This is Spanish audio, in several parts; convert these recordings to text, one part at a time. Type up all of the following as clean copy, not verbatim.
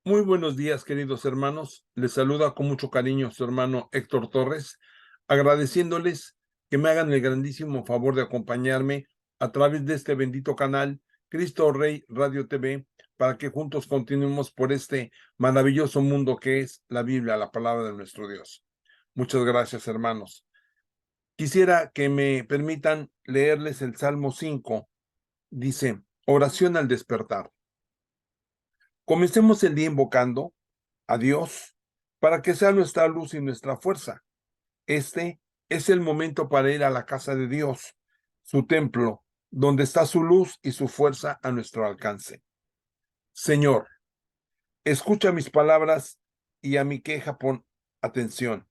Muy buenos días, queridos hermanos. Les saluda con mucho cariño su hermano Héctor Torres, agradeciéndoles que me hagan el grandísimo favor de acompañarme a través de este bendito canal, Cristo Rey Radio TV, para que juntos continuemos por este maravilloso mundo que es la Biblia, la palabra de nuestro Dios. Muchas gracias, hermanos. Quisiera que me permitan leerles el Salmo 5. Dice, oración al despertar. Comencemos el día invocando a Dios para que sea nuestra luz y nuestra fuerza. Este es el momento para ir a la casa de Dios, su templo, donde está su luz y su fuerza a nuestro alcance. Señor, escucha mis palabras y a mi queja pon atención.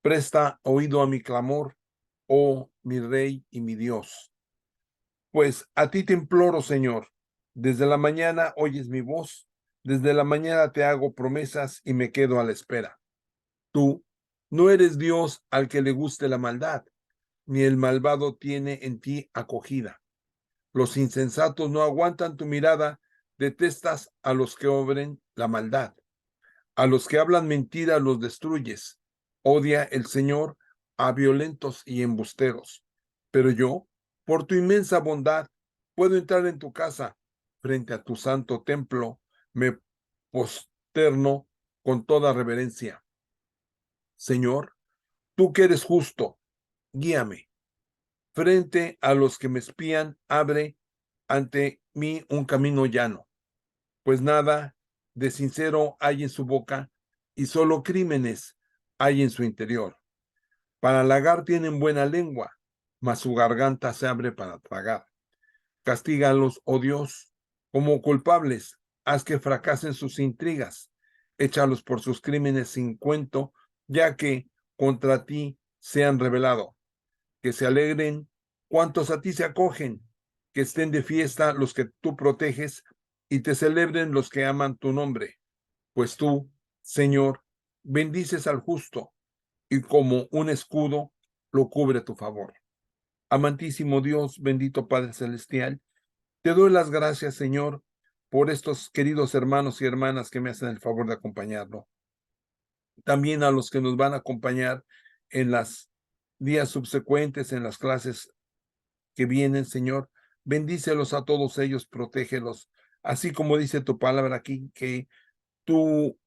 Presta oído a mi clamor, oh mi Rey y mi Dios. Pues a ti te imploro, Señor. Desde la mañana oyes mi voz, desde la mañana te hago promesas y me quedo a la espera. Tú no eres Dios al que le guste la maldad, ni el malvado tiene en ti acogida. Los insensatos no aguantan tu mirada, detestas a los que obren la maldad. A los que hablan mentira los destruyes. Odia el Señor a violentos y embusteros. Pero yo, por tu inmensa bondad, puedo entrar en tu casa. Frente a tu santo templo, me posterno con toda reverencia. Señor, tú que eres justo, guíame. Frente a los que me espían, abre ante mí un camino llano, pues nada de sincero hay en su boca y solo crímenes hay en su interior. Para halagar tienen buena lengua, mas su garganta se abre para tragar. Castígalos, oh Dios, como culpables, haz que fracasen sus intrigas, échalos por sus crímenes sin cuento, ya que contra ti se han revelado. Que se alegren cuantos a ti se acogen, que estén de fiesta los que tú proteges y te celebren los que aman tu nombre, pues tú, Señor, bendices al justo y como un escudo lo cubre tu favor. Amantísimo Dios, bendito Padre Celestial, te doy las gracias, Señor, por estos queridos hermanos y hermanas que me hacen el favor de acompañarlo. También a los que nos van a acompañar en las días subsecuentes, en las clases que vienen, Señor. Bendícelos a todos ellos, protégelos, así como dice tu palabra aquí, que tú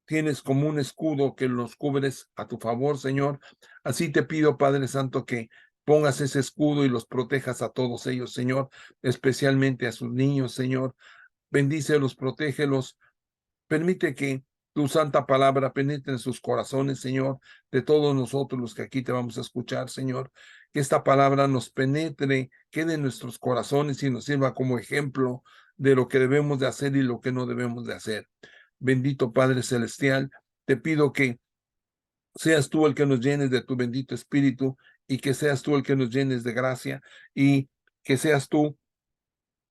tienes como un escudo que los cubres a tu favor, Señor. Así te pido, Padre Santo, que pongas ese escudo y los protejas a todos ellos, Señor, especialmente a sus niños, Señor. Bendícelos, protégelos, permite que tu santa palabra penetre en sus corazones, Señor, de todos nosotros los que aquí te vamos a escuchar, Señor. Que esta palabra nos penetre, quede en nuestros corazones y nos sirva como ejemplo de lo que debemos de hacer y lo que no debemos de hacer. Bendito Padre Celestial, te pido que seas tú el que nos llenes de tu bendito Espíritu y que seas tú el que nos llenes de gracia y que seas tú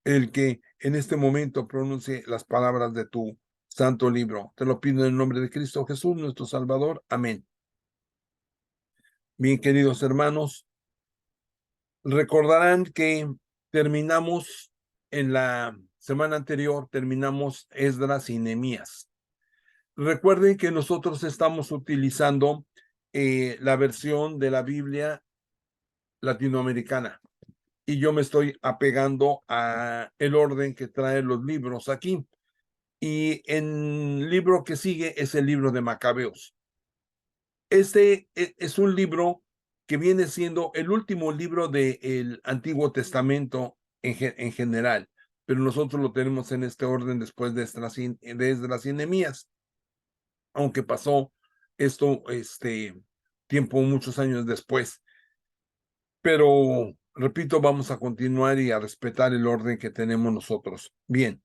el que en este momento pronuncie las palabras de tu santo libro. Te lo pido en el nombre de Cristo Jesús, nuestro Salvador. Amén. Bien, queridos hermanos, recordarán que terminamos en la semana anterior, terminamos Esdras y Nehemías. Recuerden que nosotros estamos utilizando la versión de la Biblia latinoamericana y yo me estoy apegando a el orden que trae los libros aquí. Y el libro que sigue es el libro de Macabeos. Este es un libro que viene siendo el último libro del Antiguo Testamento en general, pero nosotros lo tenemos en este orden después de Esdras y Nehemías, aunque pasó esto tiempo, muchos años después. Pero, repito, vamos a continuar y a respetar el orden que tenemos nosotros. Bien.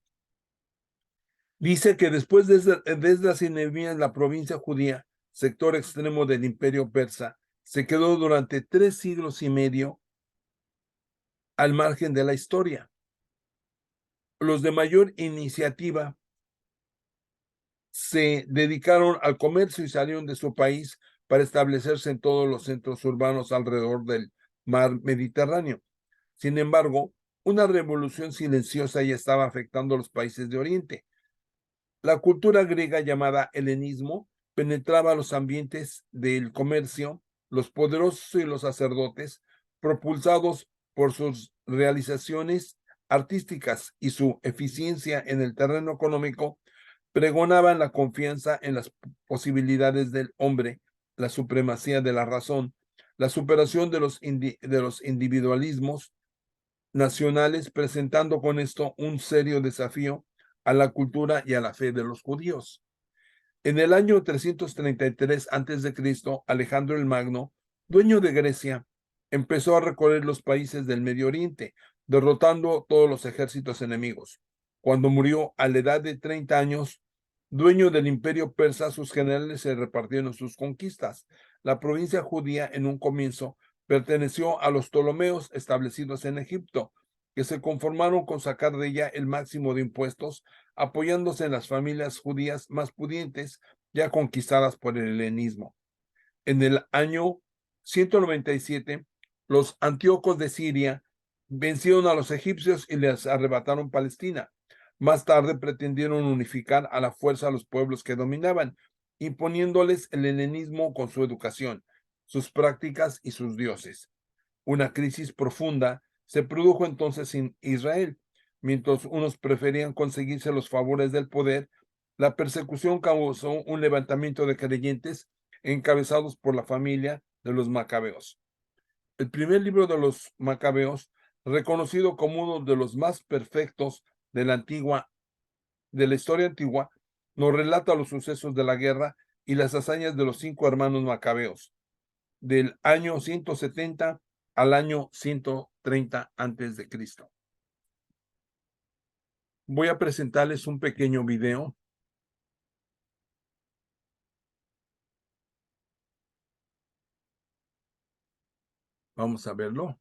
Dice que después desde Nehemías, la provincia judía, sector extremo del imperio persa, se quedó durante 3 siglos y medio al margen de la historia. Los de mayor iniciativa se dedicaron al comercio y salieron de su país para establecerse en todos los centros urbanos alrededor del mar Mediterráneo. Sin embargo, una revolución silenciosa ya estaba afectando a los países de Oriente. La cultura griega llamada helenismo penetraba los ambientes del comercio, los poderosos y los sacerdotes, propulsados por sus realizaciones artísticas y su eficiencia en el terreno económico, pregonaban la confianza en las posibilidades del hombre, la supremacía de la razón, la superación de los individualismos nacionales, presentando con esto un serio desafío a la cultura y a la fe de los judíos. En el año 333 a.C., Alejandro el Magno, dueño de Grecia, empezó a recorrer los países del Medio Oriente, derrotando todos los ejércitos enemigos. Cuando murió a la edad de 30 años, dueño del imperio persa, sus generales se repartieron sus conquistas. La provincia judía en un comienzo perteneció a los Ptolomeos establecidos en Egipto, que se conformaron con sacar de ella el máximo de impuestos, apoyándose en las familias judías más pudientes ya conquistadas por el helenismo. En el año 197, los antíocos de Siria vencieron a los egipcios y les arrebataron Palestina. Más tarde pretendieron unificar a la fuerza a los pueblos que dominaban, imponiéndoles el helenismo con su educación, sus prácticas y sus dioses. Una crisis profunda se produjo entonces en Israel. Mientras unos preferían conseguirse los favores del poder, la persecución causó un levantamiento de creyentes encabezados por la familia de los macabeos. El primer libro de los macabeos, reconocido como uno de los más perfectos de la historia antigua, nos relata los sucesos de la guerra y las hazañas de los 5 hermanos macabeos, del año 170 al año 130 a.C. Voy a presentarles un pequeño video. Vamos a verlo.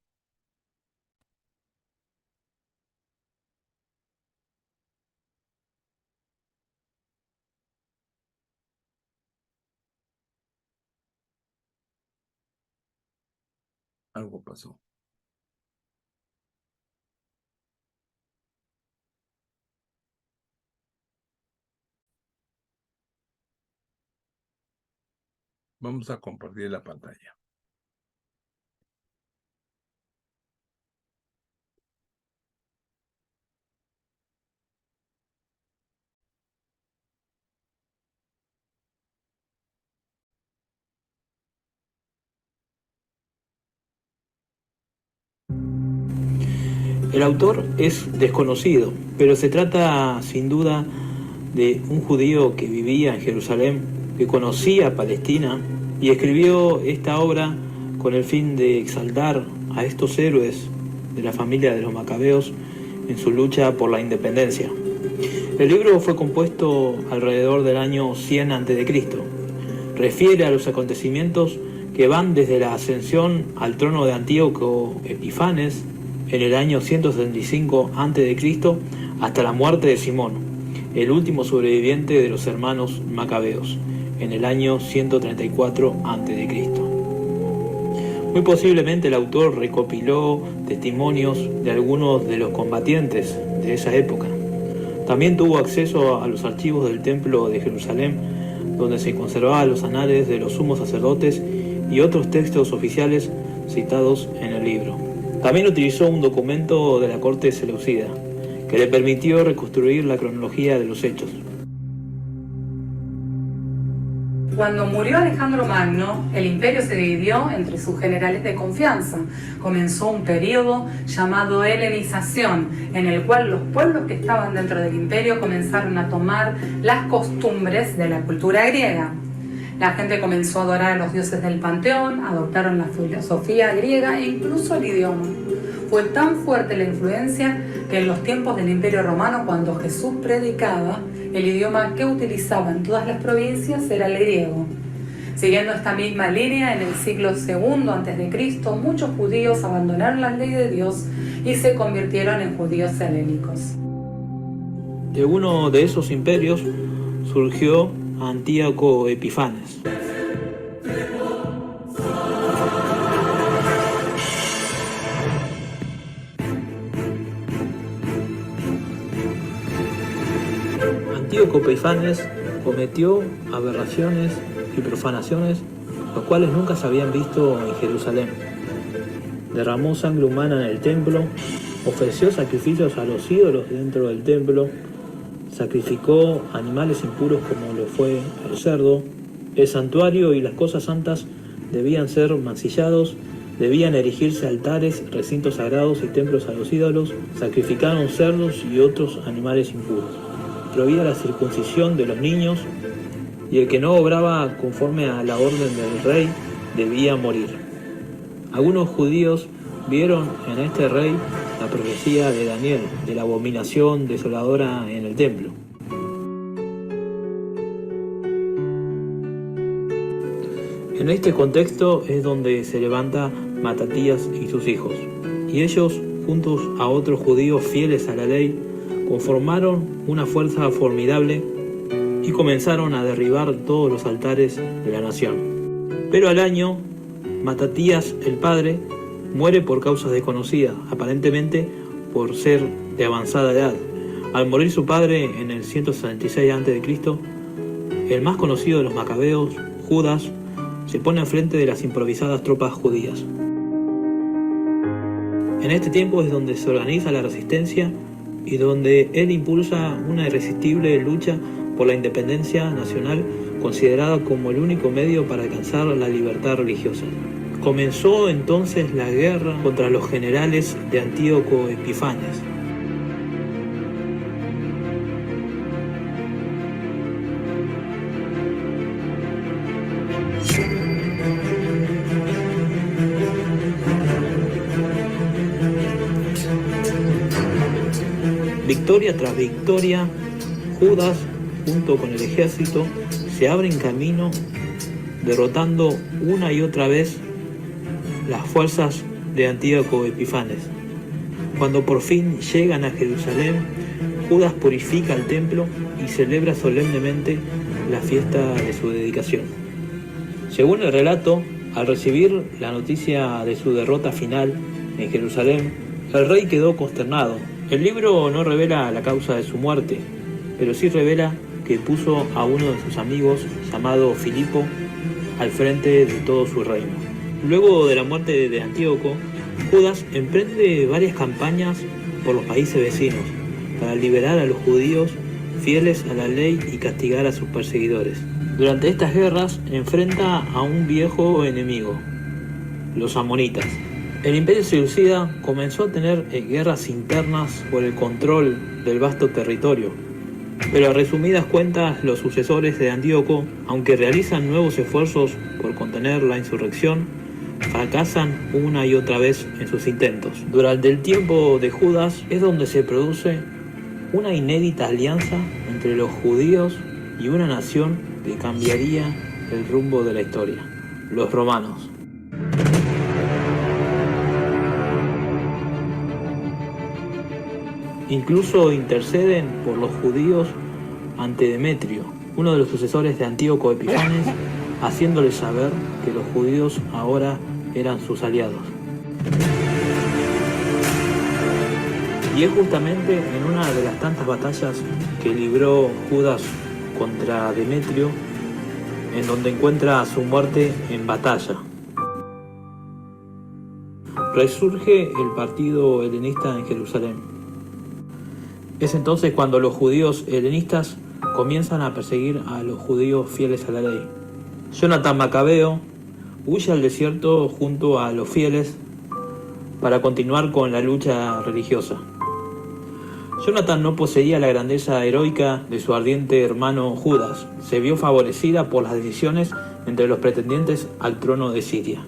Algo pasó. Vamos a compartir la pantalla. El autor es desconocido, pero se trata sin duda de un judío que vivía en Jerusalén, que conocía Palestina y escribió esta obra con el fin de exaltar a estos héroes de la familia de los macabeos en su lucha por la independencia. El libro fue compuesto alrededor del año 100 a.C. Refiere a los acontecimientos que van desde la ascensión al trono de Antíoco Epifanes en el año 175 a.C. hasta la muerte de Simón, el último sobreviviente de los hermanos macabeos, en el año 134 a.C. Muy posiblemente el autor recopiló testimonios de algunos de los combatientes de esa época. También tuvo acceso a los archivos del Templo de Jerusalén, donde se conservaban los anales de los sumos sacerdotes y otros textos oficiales citados en el libro. También utilizó un documento de la corte seleucida, que le permitió reconstruir la cronología de los hechos. Cuando murió Alejandro Magno, el imperio se dividió entre sus generales de confianza. Comenzó un periodo llamado helenización, en el cual los pueblos que estaban dentro del imperio comenzaron a tomar las costumbres de la cultura griega. La gente comenzó a adorar a los dioses del panteón, adoptaron la filosofía griega e incluso el idioma. Fue tan fuerte la influencia que en los tiempos del Imperio Romano, cuando Jesús predicaba, el idioma que utilizaba en todas las provincias era el griego. Siguiendo esta misma línea, en el siglo II a.C., muchos judíos abandonaron la ley de Dios y se convirtieron en judíos helénicos. De uno de esos imperios surgió Antíoco Epifanes. Antíoco Epifanes cometió aberraciones y profanaciones, los cuales nunca se habían visto en Jerusalén. Derramó sangre humana en el templo, ofreció sacrificios a los ídolos dentro del templo, sacrificó animales impuros como lo fue el cerdo. El santuario y las cosas santas debían ser mancillados, debían erigirse altares, recintos sagrados y templos a los ídolos, sacrificaron cerdos y otros animales impuros. Prohibía la circuncisión de los niños y el que no obraba conforme a la orden del rey debía morir. Algunos judíos vieron en este rey la profecía de Daniel, de la abominación desoladora en el templo. En este contexto es donde se levanta Matatías y sus hijos, y ellos, juntos a otros judíos fieles a la ley, conformaron una fuerza formidable y comenzaron a derribar todos los altares de la nación. Pero al año, Matatías, el padre, muere por causas desconocidas, aparentemente por ser de avanzada edad. Al morir su padre en el 166 a.C., el más conocido de los macabeos, Judas, se pone al frente de las improvisadas tropas judías. En este tiempo es donde se organiza la resistencia y donde él impulsa una irresistible lucha por la independencia nacional, considerada como el único medio para alcanzar la libertad religiosa. Comenzó entonces la guerra contra los generales de Antíoco Epifanes. Victoria tras victoria, Judas, junto con el ejército, se abren camino, derrotando una y otra vez las fuerzas de Antíoco Epifanes. Cuando por fin llegan a Jerusalén, Judas purifica el templo y celebra solemnemente la fiesta de su dedicación. Según el relato, al recibir la noticia de su derrota final en Jerusalén, el rey quedó consternado. El libro no revela la causa de su muerte, pero sí revela que puso a uno de sus amigos, llamado Filipo, al frente de todo su reino. Luego de la muerte de Antíoco, Judas emprende varias campañas por los países vecinos para liberar a los judíos fieles a la ley y castigar a sus perseguidores. Durante estas guerras enfrenta a un viejo enemigo, los amonitas. El imperio selyúcida comenzó a tener guerras internas por el control del vasto territorio, pero a resumidas cuentas los sucesores de Antíoco, aunque realizan nuevos esfuerzos por contener la insurrección, fracasan una y otra vez en sus intentos. Durante el tiempo de Judas es donde se produce una inédita alianza entre los judíos y una nación que cambiaría el rumbo de la historia, los romanos. Incluso interceden por los judíos ante Demetrio, uno de los sucesores de Antíoco Epifanes, haciéndoles saber que los judíos ahora eran sus aliados. Y es justamente en una de las tantas batallas que libró Judas contra Demetrio, en donde encuentra su muerte en batalla. Resurge el partido helenista en Jerusalén. Es entonces cuando los judíos helenistas comienzan a perseguir a los judíos fieles a la ley. Jonatán Macabeo huye al desierto junto a los fieles para continuar con la lucha religiosa. Jonatán no poseía la grandeza heroica de su ardiente hermano Judas. Se vio favorecida por las decisiones entre los pretendientes al trono de Siria,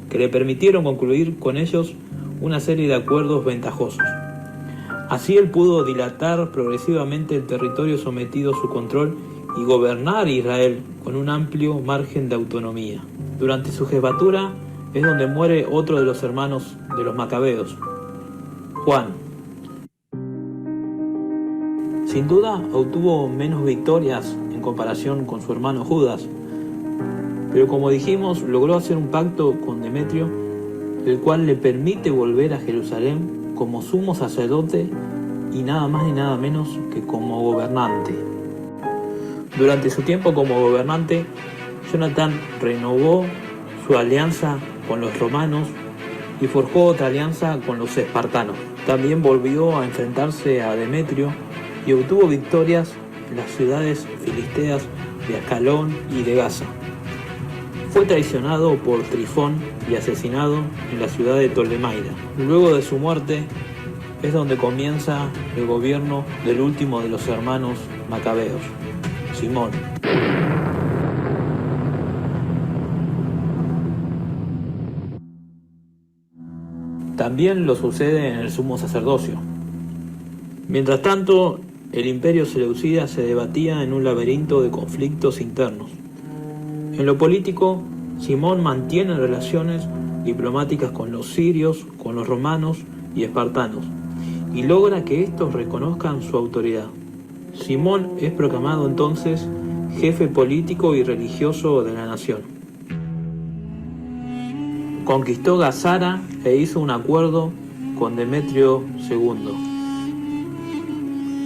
que le permitieron concluir con ellos una serie de acuerdos ventajosos. Así él pudo dilatar progresivamente el territorio sometido a su control y gobernar Israel con un amplio margen de autonomía. Durante su jefatura es donde muere otro de los hermanos de los macabeos, Juan. Sin duda obtuvo menos victorias en comparación con su hermano Judas, pero como dijimos, logró hacer un pacto con Demetrio, el cual le permite volver a Jerusalén como sumo sacerdote y nada más ni nada menos que como gobernante. Durante su tiempo como gobernante, Jonatán renovó su alianza con los romanos y forjó otra alianza con los espartanos. También volvió a enfrentarse a Demetrio y obtuvo victorias en las ciudades filisteas de Ascalón y de Gaza. Fue traicionado por Trifón y asesinado en la ciudad de Tolemaida. Luego de su muerte es donde comienza el gobierno del último de los hermanos macabeos, Simón. También lo sucede en el sumo sacerdocio. Mientras tanto, el imperio seleucida se debatía en un laberinto de conflictos internos. En lo político, Simón mantiene relaciones diplomáticas con los sirios, con los romanos y espartanos, y logra que estos reconozcan su autoridad. Simón es proclamado entonces jefe político y religioso de la nación. Conquistó Gazara e hizo un acuerdo con Demetrio II.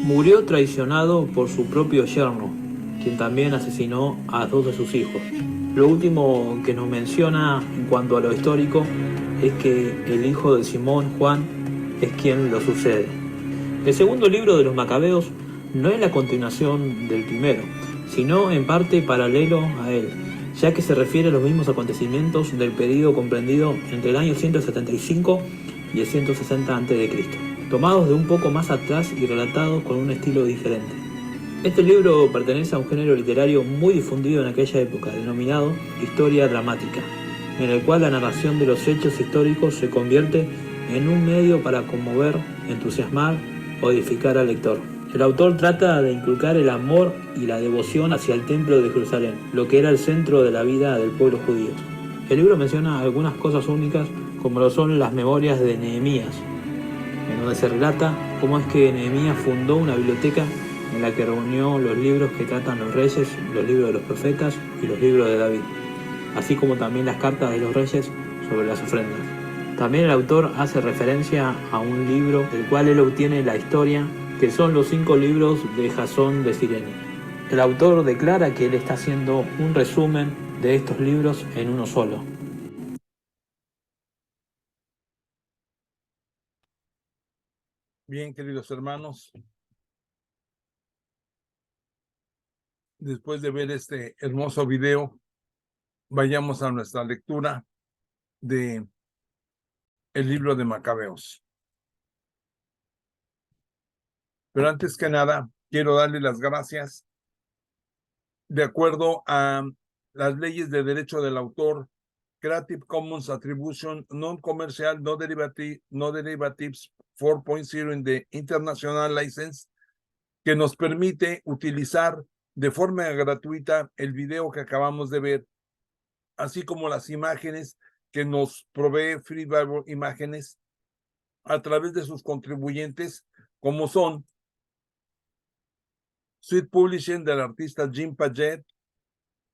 Murió traicionado por su propio yerno, quien también asesinó a 2 de sus hijos. Lo último que nos menciona en cuanto a lo histórico es que el hijo de Simón, Juan, es quien lo sucede. El segundo libro de los Macabeos no es la continuación del primero, sino en parte paralelo a él, ya que se refiere a los mismos acontecimientos del período comprendido entre el año 175 y el 160 a.C., tomados de un poco más atrás y relatados con un estilo diferente. Este libro pertenece a un género literario muy difundido en aquella época, denominado historia dramática, en el cual la narración de los hechos históricos se convierte en un medio para conmover, entusiasmar o edificar al lector. El autor trata de inculcar el amor y la devoción hacia el templo de Jerusalén, lo que era el centro de la vida del pueblo judío. El libro menciona algunas cosas únicas, como lo son las memorias de Nehemías, en donde se relata cómo es que Nehemías fundó una biblioteca en la que reunió los libros que tratan los reyes, los libros de los profetas y los libros de David, así como también las cartas de los reyes sobre las ofrendas. También el autor hace referencia a un libro del cual él obtiene la historia, que son los 5 libros de Jasón de Cirene. El autor declara que él está haciendo un resumen de estos libros en uno solo. Bien, queridos hermanos, después de ver este hermoso video, vayamos a nuestra lectura de el libro de Macabeos. Pero antes que nada, quiero darle las gracias de acuerdo a las leyes de derecho del autor, Creative Commons Attribution Non-Commercial No Derivatives 4.0 in the International License, que nos permite utilizar de forma gratuita el video que acabamos de ver, así como las imágenes que nos provee Free Bible Imágenes a través de sus contribuyentes, como son Sweet Publishing del artista Jim Paget,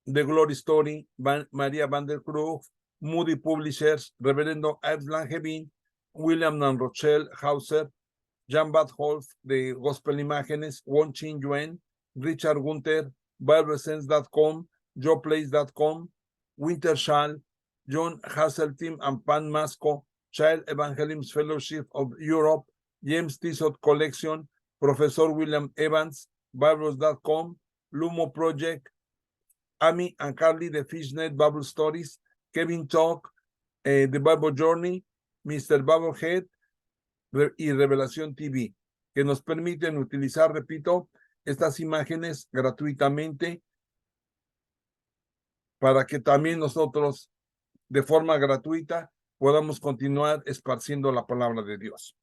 The Glory Story, María Van der Krug, Moody Publishers, Reverendo Ives Langevin, William and Rochelle Hauser, Jan Badholf de Gospel Imágenes, Won Chin Yuen, Richard Gunther, BibleSense.com, JoePlace.com, Wintershall, John Hasseltine and Pan Masco, Child Evangelism Fellowship of Europe, James Tissot Collection, Professor William Evans, Bibles.com, Lumo Project, Amy and Carly, The Fishnet Bible Stories, Kevin Talk, The Bible Journey, Mr. Bubblehead y Revelación TV, que nos permiten utilizar, repito, estas imágenes gratuitamente para que también nosotros, de forma gratuita, podamos continuar esparciendo la palabra de Dios.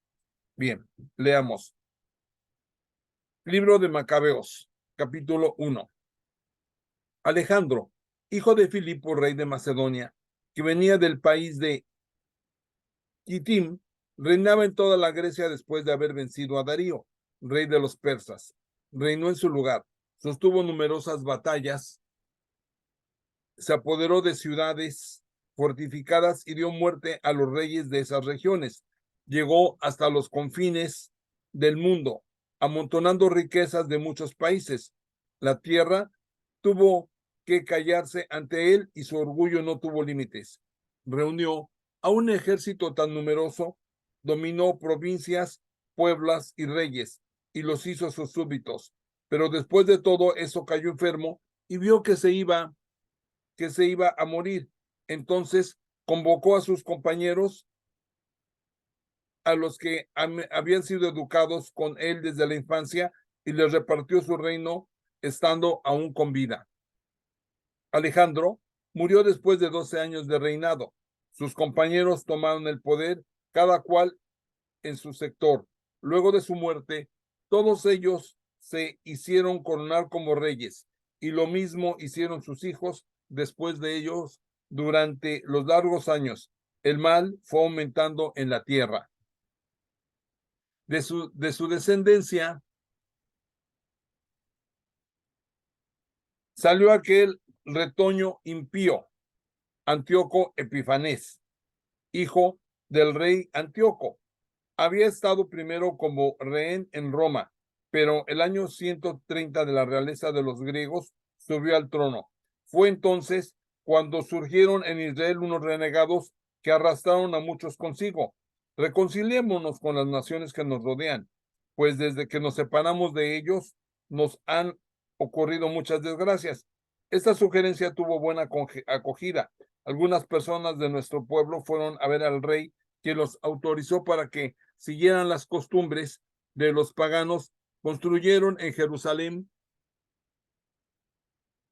Bien, leamos. Libro de Macabeos, capítulo 1. Alejandro, hijo de Filipo, rey de Macedonia, que venía del país de Kitim, reinaba en toda la Grecia después de haber vencido a Darío, rey de los persas. Reinó en su lugar, sostuvo numerosas batallas, se apoderó de ciudades fortificadas y dio muerte a los reyes de esas regiones. Llegó hasta los confines del mundo, amontonando riquezas de muchos países. La tierra tuvo que callarse ante él y su orgullo no tuvo límites. Reunió a un ejército tan numeroso, dominó provincias, pueblos y reyes, y los hizo sus súbditos. Pero después de todo eso cayó enfermo y vio que se iba a morir. Entonces convocó a sus compañeros, a los que habían sido educados con él desde la infancia, y les repartió su reino estando aún con vida. Alejandro murió después de 12 años de reinado. Sus compañeros tomaron el poder, cada cual en su sector. Luego de su muerte, todos ellos se hicieron coronar como reyes, y lo mismo hicieron sus hijos después de ellos. Durante los largos años, el mal fue aumentando en la tierra. De su descendencia salió aquel retoño impío, Antíoco Epifanes, hijo del rey Antíoco. Había estado primero como rehén en Roma, pero el año 130 de la realeza de los griegos subió al trono. Fue entonces cuando surgieron en Israel unos renegados que arrastraron a muchos consigo. Reconciliémonos con las naciones que nos rodean, pues desde que nos separamos de ellos nos han ocurrido muchas desgracias. Esta sugerencia tuvo buena acogida. Algunas personas de nuestro pueblo fueron a ver al rey, que los autorizó para que siguieran las costumbres de los paganos. Construyeron en Jerusalén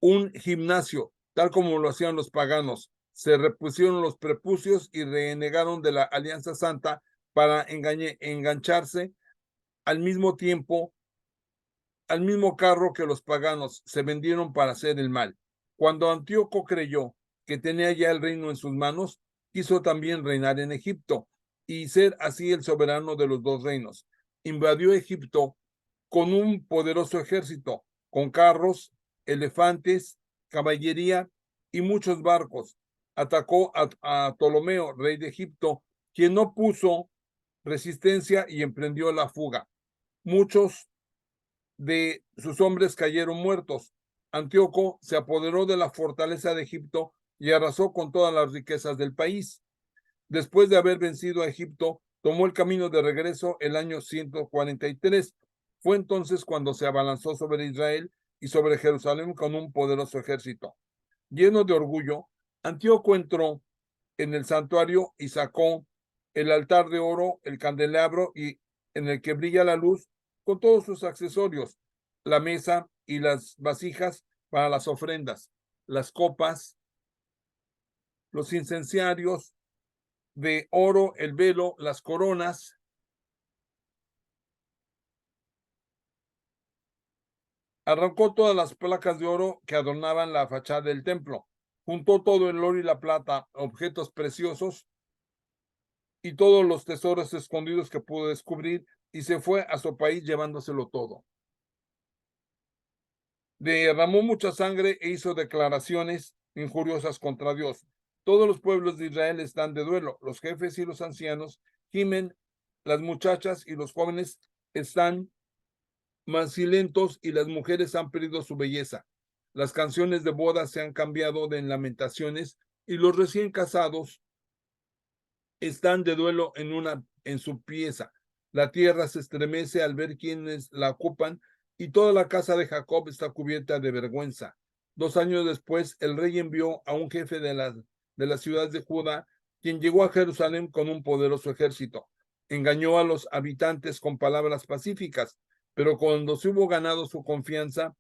un gimnasio, tal como lo hacían los paganos. Se repusieron los prepucios y renegaron de la alianza santa para engancharse al mismo tiempo, al mismo carro que los paganos. Se vendieron para hacer el mal. Cuando Antíoco creyó que tenía ya el reino en sus manos, quiso también reinar en Egipto y ser así el soberano de los dos reinos. Invadió Egipto con un poderoso ejército, con carros, elefantes, caballería y muchos barcos. Atacó a Ptolomeo, rey de Egipto, quien no puso resistencia y emprendió la fuga. Muchos de sus hombres cayeron muertos. Antíoco se apoderó de la fortaleza de Egipto y arrasó con todas las riquezas del país. Después de haber vencido a Egipto, tomó el camino de regreso el año 143. Fue entonces cuando se abalanzó sobre Israel y sobre Jerusalén con un poderoso ejército. Lleno de orgullo, Antíoco entró en el santuario y sacó el altar de oro, el candelabro y en el que brilla la luz, con todos sus accesorios, la mesa y las vasijas para las ofrendas, las copas, los incensarios de oro, el velo, las coronas. Arrancó todas las placas de oro que adornaban la fachada del templo. Juntó todo el oro y la plata, objetos preciosos y todos los tesoros escondidos que pudo descubrir, y se fue a su país llevándoselo todo. Derramó mucha sangre e hizo declaraciones injuriosas contra Dios. Todos los pueblos de Israel están de duelo. Los jefes y los ancianos gimen, las muchachas y los jóvenes están mancilentos y las mujeres han perdido su belleza. Las canciones de boda se han cambiado de lamentaciones y los recién casados están de duelo en su pieza. La tierra se estremece al ver quienes la ocupan y toda la casa de Jacob está cubierta de vergüenza. 2 años después, el rey envió a un jefe de la ciudad de Judá, quien llegó a Jerusalén con un poderoso ejército. Engañó a los habitantes con palabras pacíficas, pero cuando se hubo ganado su confianza,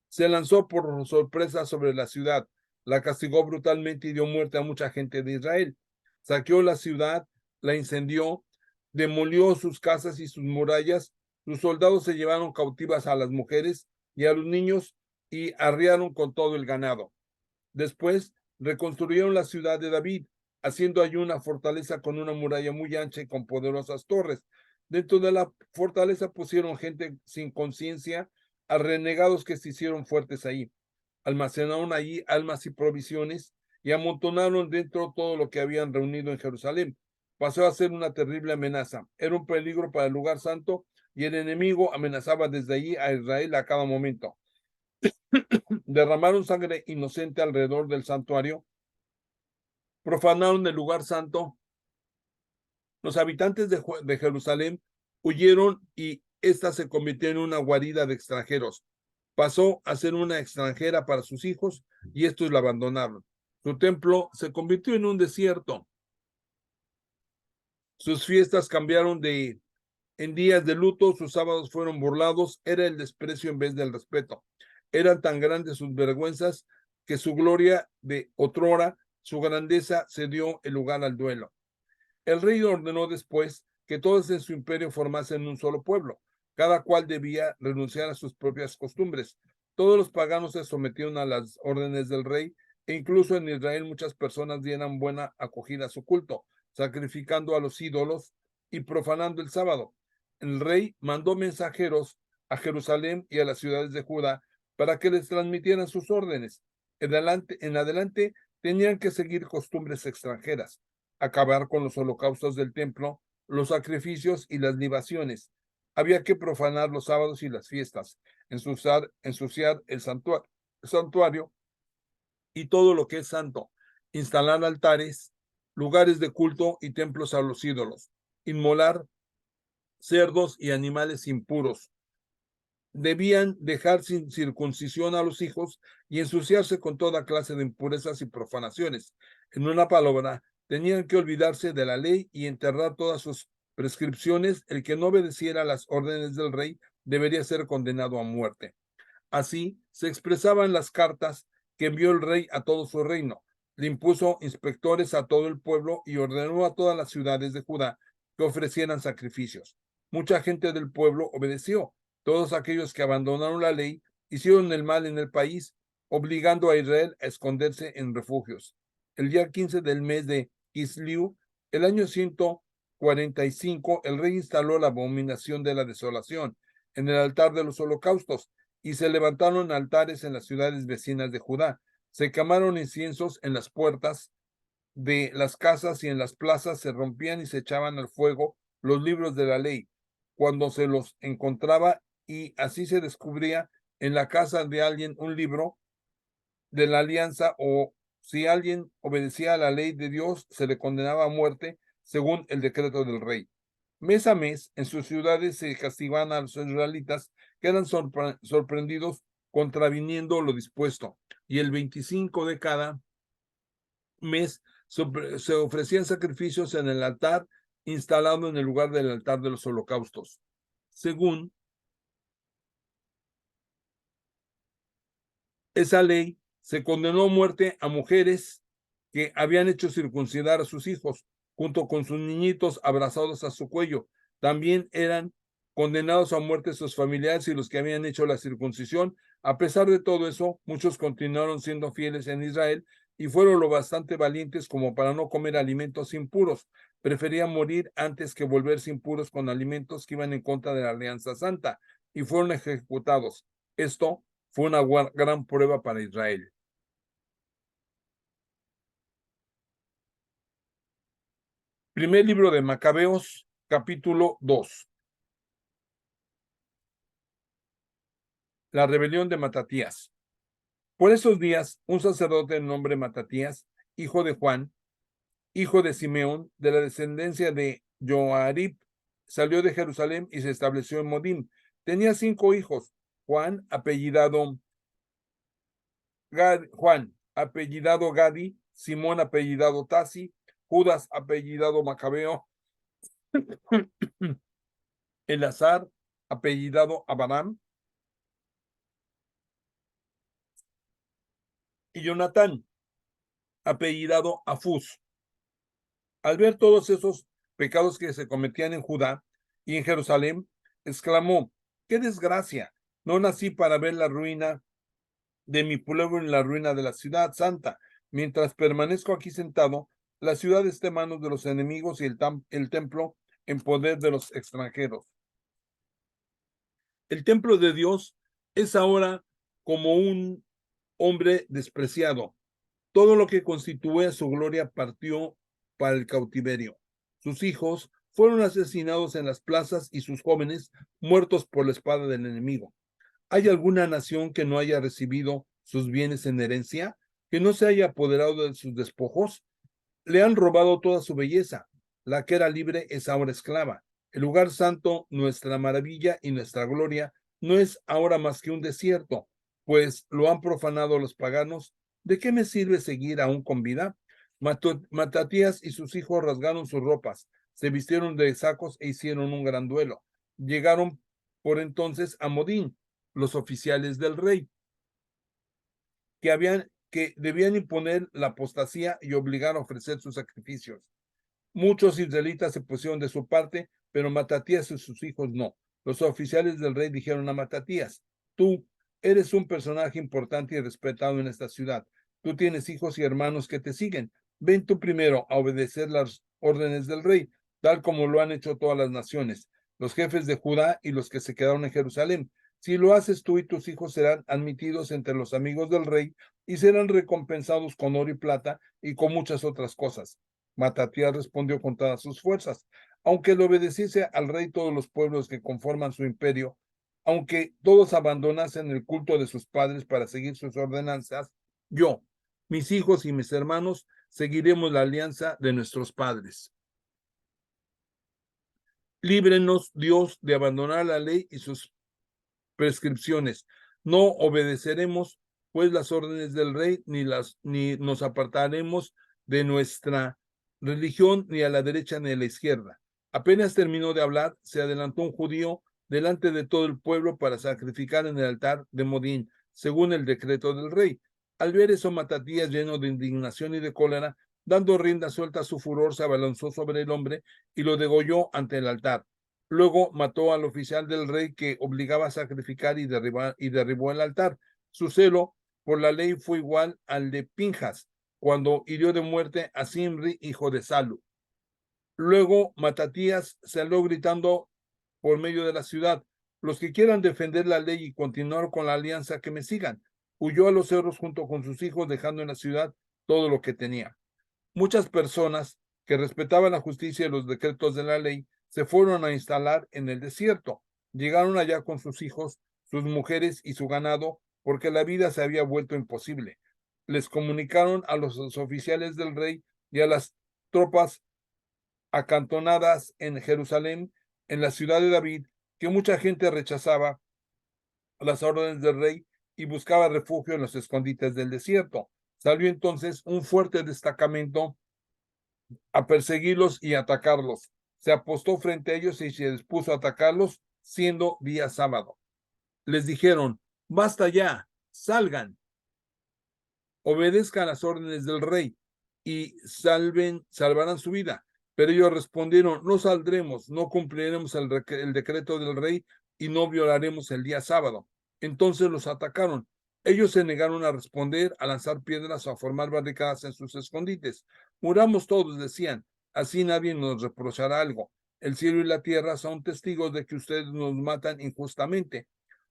se lanzó por sorpresa sobre la ciudad, la castigó brutalmente y dio muerte a mucha gente de Israel. Saqueó la ciudad, la incendió, demolió sus casas y sus murallas. Sus soldados se llevaron cautivas a las mujeres y a los niños y arriaron con todo el ganado. Después reconstruyeron la ciudad de David, haciendo allí una fortaleza con una muralla muy ancha y con poderosas torres. Dentro de la fortaleza pusieron gente sin conciencia, a renegados que se hicieron fuertes ahí. Almacenaron allí almas y provisiones y amontonaron dentro todo lo que habían reunido en Jerusalén. Pasó a ser una terrible amenaza. Era un peligro para el lugar santo y el enemigo amenazaba desde allí a Israel a cada momento. derramaron sangre inocente alrededor del santuario, profanaron el lugar santo. Los habitantes de Jerusalén huyeron y ésta se convirtió en una guarida de extranjeros. Pasó a ser una extranjera para sus hijos y estos la abandonaron. Su templo se convirtió en un desierto. Sus fiestas cambiaron en días de luto, sus sábados fueron burlados, era el desprecio en vez del respeto. Eran tan grandes sus vergüenzas que su gloria de otrora, su grandeza, cedió el lugar al duelo. El rey ordenó después que todos en su imperio formasen un solo pueblo. Cada cual debía renunciar a sus propias costumbres. Todos los paganos se sometieron a las órdenes del rey e incluso en Israel muchas personas dieran buena acogida a su culto, sacrificando a los ídolos y profanando el sábado. El rey mandó mensajeros a Jerusalén y a las ciudades de Judá para que les transmitieran sus órdenes. En adelante tenían que seguir costumbres extranjeras, acabar con los holocaustos del templo, los sacrificios y las libaciones. Había que profanar los sábados y las fiestas, ensuciar el santuario y todo lo que es santo, instalar altares, lugares de culto y templos a los ídolos, inmolar cerdos y animales impuros. Debían dejar sin circuncisión a los hijos y ensuciarse con toda clase de impurezas y profanaciones. En una palabra, tenían que olvidarse de la ley y enterrar todas sus prescripciones. El que no obedeciera las órdenes del rey debería ser condenado a muerte. Así se expresaban las cartas que envió el rey a todo su reino. Le impuso inspectores a todo el pueblo y ordenó a todas las ciudades de Judá que ofrecieran sacrificios. Mucha gente del pueblo obedeció. Todos aquellos que abandonaron la ley hicieron el mal en el país, obligando a Israel a esconderse en refugios. El día 15 del mes de Kisliu, el año 145, el rey instaló la abominación de la desolación en el altar de los holocaustos y se levantaron altares en las ciudades vecinas de Judá. Se quemaron inciensos en las puertas de las casas y en las plazas se rompían y se echaban al fuego los libros de la ley cuando se los encontraba, y así se descubría en la casa de alguien un libro de la alianza, o si alguien obedecía a la ley de Dios, se le condenaba a muerte según el decreto del rey. Mes a mes, en sus ciudades se castigaban a los israelitas que eran sorprendidos contraviniendo lo dispuesto, y el 25 de cada mes se ofrecían sacrificios en el altar instalado en el lugar del altar de los holocaustos. Según esa ley, se condenó a muerte a mujeres que habían hecho circuncidar a sus hijos, junto con sus niñitos abrazados a su cuello. También eran condenados a muerte sus familiares y los que habían hecho la circuncisión. A pesar de todo eso, muchos continuaron siendo fieles en Israel y fueron lo bastante valientes como para no comer alimentos impuros. Preferían morir antes que volverse impuros con alimentos que iban en contra de la Alianza Santa, y fueron ejecutados. Esto fue una gran prueba para Israel. Primer libro de Macabeos, capítulo 2. La rebelión de Matatías. Por esos días, un sacerdote de nombre Matatías, hijo de Juan, hijo de Simeón, de la descendencia de Joarib, salió de Jerusalén y se estableció en Modim. Tenía 5 hijos: Juan, apellidado Gadi, Simón, apellidado Tasi, Judas, apellidado Macabeo, Elazar, apellidado Abaram, y Jonatán, apellidado Afús. Al ver todos esos pecados que se cometían en Judá y en Jerusalén, exclamó: ¡qué desgracia! No nací para ver la ruina de mi pueblo en la ruina de la ciudad santa. Mientras permanezco aquí sentado, la ciudad está en manos de los enemigos y el templo en poder de los extranjeros. El templo de Dios es ahora como un hombre despreciado. Todo lo que constituía su gloria partió para el cautiverio. Sus hijos fueron asesinados en las plazas y sus jóvenes muertos por la espada del enemigo. ¿Hay alguna nación que no haya recibido sus bienes en herencia, que no se haya apoderado de sus despojos? Le han robado toda su belleza. La que era libre es ahora esclava. El lugar santo, nuestra maravilla y nuestra gloria, no es ahora más que un desierto, pues lo han profanado los paganos. ¿De qué me sirve seguir aún con vida? Matatías y sus hijos rasgaron sus ropas, se vistieron de sacos e hicieron un gran duelo. Llegaron por entonces a Modín, los oficiales del rey, que debían imponer la apostasía y obligar a ofrecer sus sacrificios. Muchos israelitas se pusieron de su parte, pero Matatías y sus hijos no. Los oficiales del rey dijeron a Matatías: tú eres un personaje importante y respetado en esta ciudad. Tú tienes hijos y hermanos que te siguen. Ven tú primero a obedecer las órdenes del rey, tal como lo han hecho todas las naciones, los jefes de Judá y los que se quedaron en Jerusalén. Si lo haces tú y tus hijos serán admitidos entre los amigos del rey y serán recompensados con oro y plata y con muchas otras cosas. Matatías respondió con todas sus fuerzas: aunque le obedeciese al rey todos los pueblos que conforman su imperio, aunque todos abandonasen el culto de sus padres para seguir sus ordenanzas, yo, mis hijos y mis hermanos seguiremos la alianza de nuestros padres. Líbrenos, Dios, de abandonar la ley y sus prescripciones. No obedeceremos, pues, las órdenes del rey, ni nos apartaremos de nuestra religión, ni a la derecha ni a la izquierda. Apenas terminó de hablar, se adelantó un judío delante de todo el pueblo para sacrificar en el altar de Modín, según el decreto del rey. Al ver eso, Matatías, lleno de indignación y de cólera, dando rienda suelta a su furor, se abalanzó sobre el hombre y lo degolló ante el altar. Luego mató al oficial del rey que obligaba a sacrificar y derribó el altar. Su celo por la ley fue igual al de Pinjas, cuando hirió de muerte a Simri, hijo de Salu. Luego Matatías salió gritando por medio de la ciudad: los que quieran defender la ley y continuar con la alianza, que me sigan. Huyó a los cerros junto con sus hijos, dejando en la ciudad todo lo que tenía. Muchas personas que respetaban la justicia y los decretos de la ley se fueron a instalar en el desierto. Llegaron allá con sus hijos, sus mujeres y su ganado, porque la vida se había vuelto imposible. Les comunicaron a los oficiales del rey y a las tropas acantonadas en Jerusalén, en la ciudad de David, que mucha gente rechazaba las órdenes del rey y buscaba refugio en los escondites del desierto. Salió entonces un fuerte destacamento a perseguirlos y atacarlos. Se apostó frente a ellos y se dispuso a atacarlos, siendo día sábado. Les dijeron: basta ya, salgan, obedezcan las órdenes del rey y salvarán su vida. Pero ellos respondieron: no saldremos, no cumpliremos el decreto del rey y no violaremos el día sábado. Entonces los atacaron. Ellos se negaron a responder, a lanzar piedras o a formar barricadas en sus escondites. Muramos todos, decían, así nadie nos reprochará algo. El cielo y la tierra son testigos de que ustedes nos matan injustamente.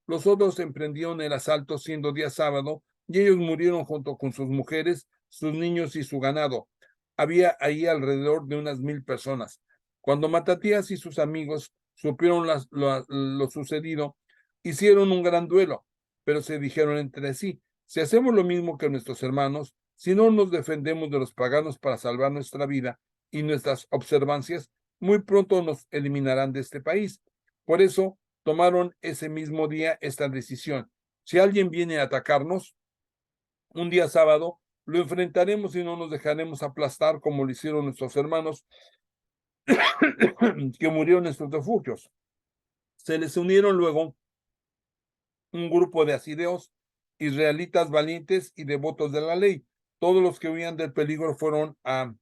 Los otros emprendieron el asalto siendo día sábado, y ellos murieron junto con sus mujeres, sus niños y su ganado. Había ahí alrededor de unas 1000 personas. Cuando Matatías y sus amigos supieron lo sucedido, hicieron un gran duelo, pero se dijeron entre sí: si hacemos lo mismo que nuestros hermanos, si no nos defendemos de los paganos para salvar nuestra vida y nuestras observancias, muy pronto nos eliminarán de este país. Por eso tomaron ese mismo día esta decisión: si alguien viene a atacarnos un día sábado, lo enfrentaremos y no nos dejaremos aplastar como lo hicieron nuestros hermanos que murieron en sus refugios. Se les unieron luego un grupo de asideos, israelitas valientes y devotos de la ley. Todos los que huían del peligro fueron a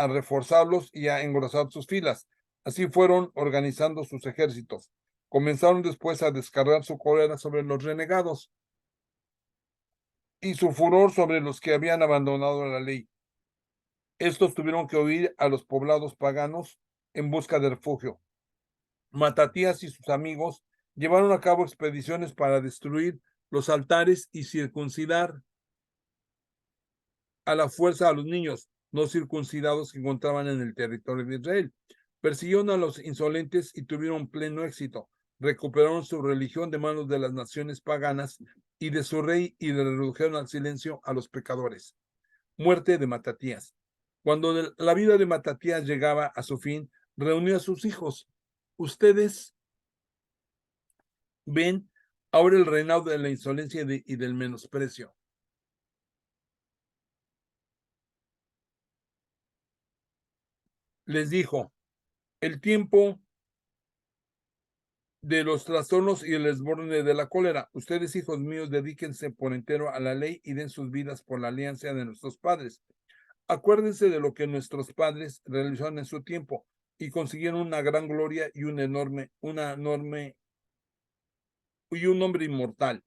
reforzarlos y a engrosar sus filas. Así fueron organizando sus ejércitos. Comenzaron después a descargar su cólera sobre los renegados y su furor sobre los que habían abandonado la ley. Estos tuvieron que huir a los poblados paganos en busca de refugio. Matatías y sus amigos llevaron a cabo expediciones para destruir los altares y circuncidar a la fuerza a los niños no circuncidados que encontraban en el territorio de Israel. Persiguieron a los insolentes y tuvieron pleno éxito. recuperaron su religión de manos de las naciones paganas y de su rey y le redujeron al silencio a los pecadores. Muerte de Matatías. Cuando la vida de Matatías llegaba a su fin, reunió a sus hijos. Ustedes ven ahora el reinado de la insolencia y del menosprecio. Les dijo, el tiempo de los trastornos y el desborde de la cólera. Ustedes, hijos míos, dedíquense por entero a la ley y den sus vidas por la alianza de nuestros padres. Acuérdense de lo que nuestros padres realizaron en su tiempo y consiguieron una gran gloria y un enorme y un hombre inmortal.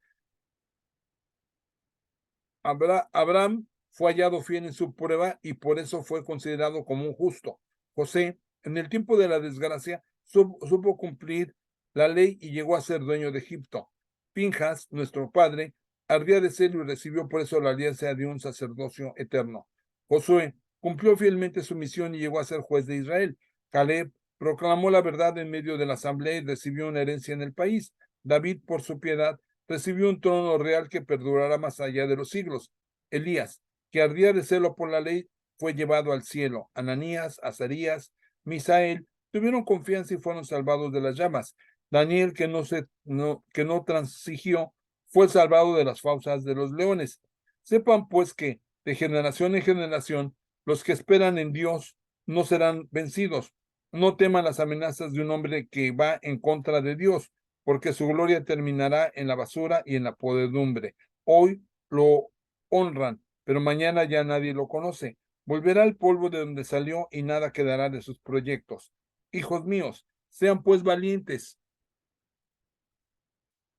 Abraham fue hallado fiel en su prueba y por eso fue considerado como un justo. José, en el tiempo de la desgracia, supo cumplir la ley y llegó a ser dueño de Egipto. Pinjas, nuestro padre, ardía de celo y recibió por eso la alianza de un sacerdocio eterno. Josué cumplió fielmente su misión y llegó a ser juez de Israel. Caleb proclamó la verdad en medio de la asamblea y recibió una herencia en el país. David, por su piedad, recibió un trono real que perdurará más allá de los siglos. Elías, que ardía de celo por la ley, fue llevado al cielo. Ananías, Azarías, Misael tuvieron confianza y fueron salvados de las llamas. Daniel, que no transigió, fue salvado de las fauces de los leones. Sepan pues que de generación en generación los que esperan en Dios no serán vencidos. No teman las amenazas de un hombre que va en contra de Dios, porque su gloria terminará en la basura y en la podredumbre. Hoy lo honran, pero mañana ya nadie lo conoce. Volverá al polvo de donde salió y nada quedará de sus proyectos. Hijos míos, sean pues valientes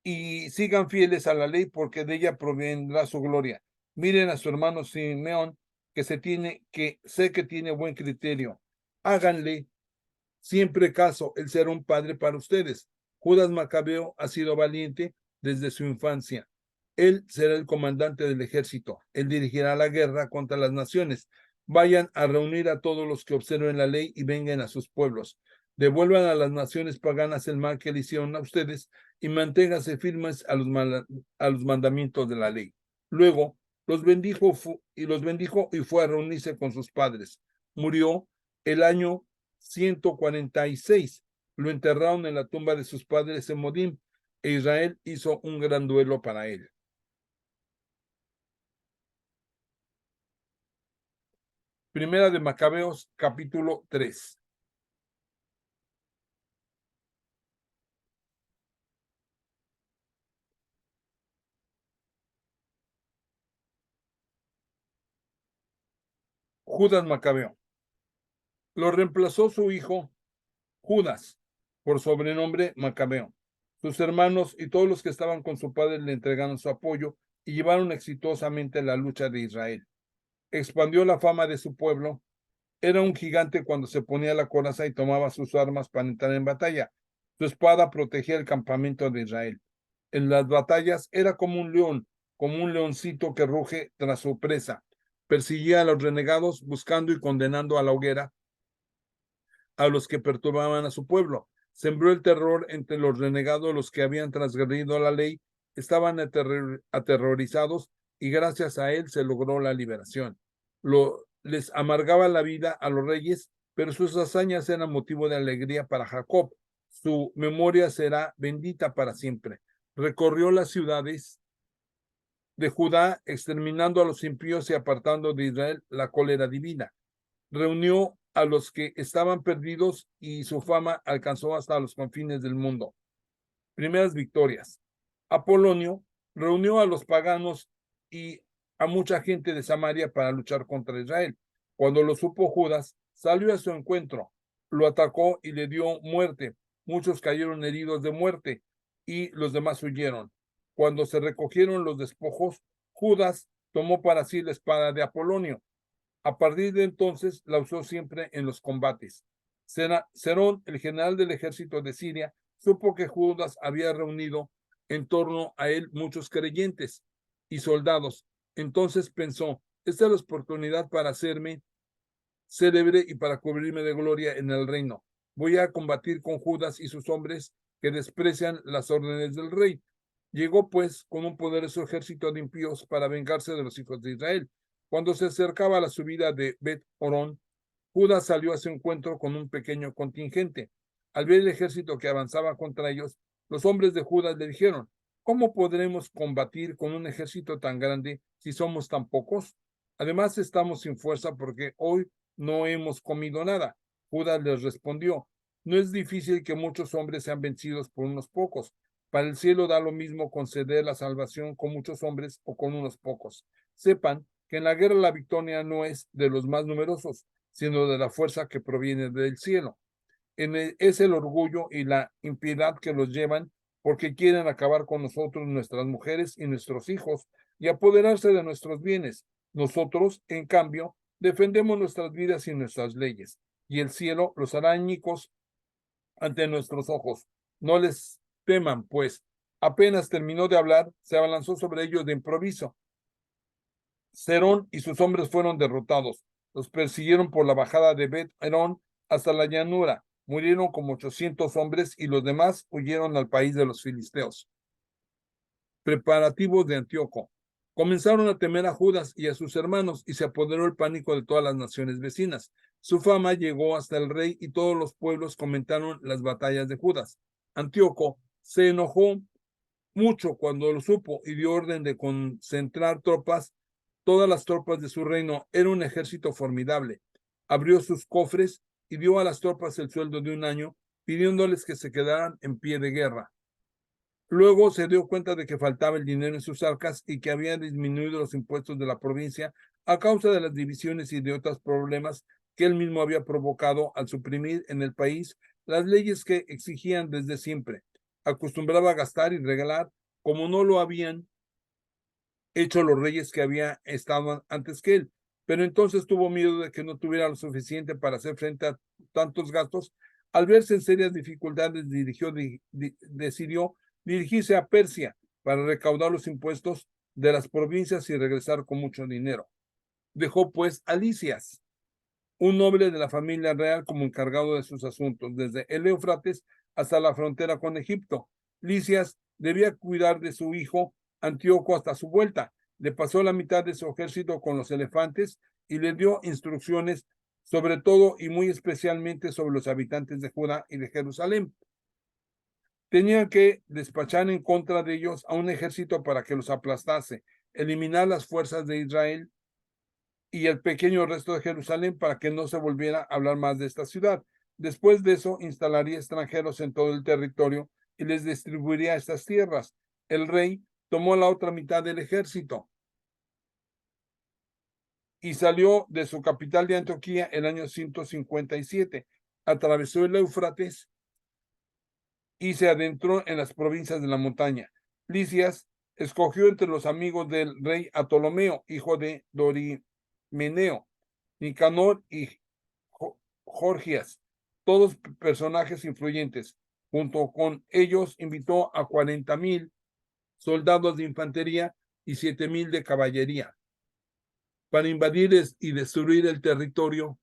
y sigan fieles a la ley, porque de ella provendrá su gloria. Miren a su hermano Simeón, que sé que tiene buen criterio. Háganle siempre caso, él será un padre para ustedes. Judas Macabeo ha sido valiente desde su infancia. Él será el comandante del ejército. Él dirigirá la guerra contra las naciones. Vayan a reunir a todos los que observen la ley y vengan a sus pueblos. Devuelvan a las naciones paganas el mal que le hicieron a ustedes y manténganse firmes a los mandamientos de la ley. Luego los bendijo y fue a reunirse con sus padres. Murió el año 146. Lo enterraron en la tumba de sus padres en Modim, e Israel hizo un gran duelo para él. Primera de Macabeos, capítulo 3. Judas Macabeo. Lo reemplazó su hijo Judas, por sobrenombre Macabeo. Sus hermanos y todos los que estaban con su padre le entregaron su apoyo y llevaron exitosamente la lucha de Israel. Expandió la fama de su pueblo. Era un gigante cuando se ponía la coraza y tomaba sus armas para entrar en batalla. Su espada protegía el campamento de Israel. En las batallas era como un león, como un leoncito que ruge tras su presa. Perseguía a los renegados, buscando y condenando a la hoguera a los que perturbaban a su pueblo. Sembró el terror entre los renegados, los que habían transgredido la ley, estaban aterrorizados y gracias a él se logró la liberación. Les amargaba la vida a los reyes, pero sus hazañas eran motivo de alegría para Jacob. Su memoria será bendita para siempre. Recorrió las ciudades de Judá, exterminando a los impíos y apartando de Israel la cólera divina. Reunió a los que estaban perdidos y su fama alcanzó hasta los confines del mundo. Primeras victorias. Apolonio reunió a los paganos y a mucha gente de Samaria para luchar contra Israel. Cuando lo supo Judas, salió a su encuentro, lo atacó y le dio muerte. Muchos cayeron heridos de muerte y los demás huyeron. Cuando se recogieron los despojos, Judas tomó para sí la espada de Apolonio. A partir de entonces la usó siempre en los combates. Serón, el general del ejército de Siria, supo que Judas había reunido en torno a él muchos creyentes y soldados. Entonces pensó, esta es la oportunidad para hacerme célebre y para cubrirme de gloria en el reino. Voy a combatir con Judas y sus hombres que desprecian las órdenes del rey. Llegó pues con un poderoso ejército de impíos para vengarse de los hijos de Israel. Cuando se acercaba la subida de Bet Horón, Judá salió a su encuentro con un pequeño contingente. Al ver el ejército que avanzaba contra ellos, los hombres de Judá le dijeron: ¿cómo podremos combatir con un ejército tan grande si somos tan pocos? Además, estamos sin fuerza porque hoy no hemos comido nada. Judá les respondió: no es difícil que muchos hombres sean vencidos por unos pocos. Para el cielo da lo mismo conceder la salvación con muchos hombres o con unos pocos. Sepan que en la guerra la victoria no es de los más numerosos, sino de la fuerza que proviene del cielo. Es el orgullo y la impiedad que los llevan porque quieren acabar con nosotros, nuestras mujeres y nuestros hijos, y apoderarse de nuestros bienes. Nosotros, en cambio, defendemos nuestras vidas y nuestras leyes, y el cielo los hará añicos ante nuestros ojos. No les teman, pues. Apenas terminó de hablar, se abalanzó sobre ellos de improviso. Serón y sus hombres fueron derrotados. Los persiguieron por la bajada de Bet Herón hasta la llanura. Murieron como 800 hombres y los demás huyeron al país de los filisteos. Preparativos de Antíoco. Comenzaron a temer a Judas y a sus hermanos, y se apoderó el pánico de todas las naciones vecinas. Su fama llegó hasta el rey y todos los pueblos comentaron las batallas de Judas. Antíoco se enojó mucho cuando lo supo y dio orden de concentrar tropas, todas las tropas de su reino. Era un ejército formidable. Abrió sus cofres y dio a las tropas el sueldo de un año, pidiéndoles que se quedaran en pie de guerra. Luego se dio cuenta de que faltaba el dinero en sus arcas y que había disminuido los impuestos de la provincia a causa de las divisiones y de otros problemas que él mismo había provocado al suprimir en el país las leyes que exigían desde siempre. Acostumbraba a gastar y regalar como no lo habían hecho los reyes que había estado antes que él, pero entonces tuvo miedo de que no tuviera lo suficiente para hacer frente a tantos gastos. Al verse en serias dificultades, decidió dirigirse a Persia para recaudar los impuestos de las provincias y regresar con mucho dinero. Dejó pues a Lisias, un noble de la familia real, como encargado de sus asuntos, desde el Éufrates hasta la frontera con Egipto. Lisias debía cuidar de su hijo Antíoco hasta su vuelta. Le pasó la mitad de su ejército con los elefantes y le dio instrucciones sobre todo y muy especialmente sobre los habitantes de Judá y de Jerusalén. Tenían que despachar en contra de ellos a un ejército para que los aplastase, eliminar las fuerzas de Israel y el pequeño resto de Jerusalén para que no se volviera a hablar más de esta ciudad. Después de eso, instalaría extranjeros en todo el territorio y les distribuiría estas tierras. El rey tomó la otra mitad del ejército y salió de su capital de Antioquía el año 157. Atravesó el Éufrates y se adentró en las provincias de la montaña. Lisias escogió entre los amigos del rey a Ptolomeo, hijo de Dorimeneo, Nicanor y Gorgias, todos personajes influyentes. Junto con ellos invitó a 40,000 soldados de infantería y 7,000 de caballería para invadir y destruir el territorio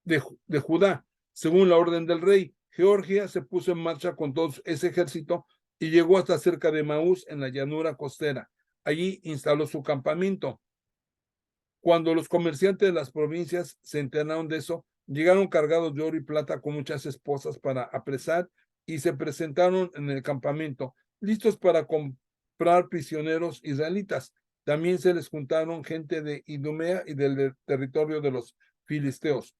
de Judá. Según la orden del rey, Georgia se puso en marcha con todo ese ejército y llegó hasta cerca de Maús, en la llanura costera. Allí instaló su campamento. Cuando los comerciantes de las provincias se enteraron de eso, llegaron cargados de oro y plata con muchas esposas para apresar y se presentaron en el campamento, listos para comprar prisioneros israelitas. También se les juntaron gente de Idumea y del territorio de los filisteos.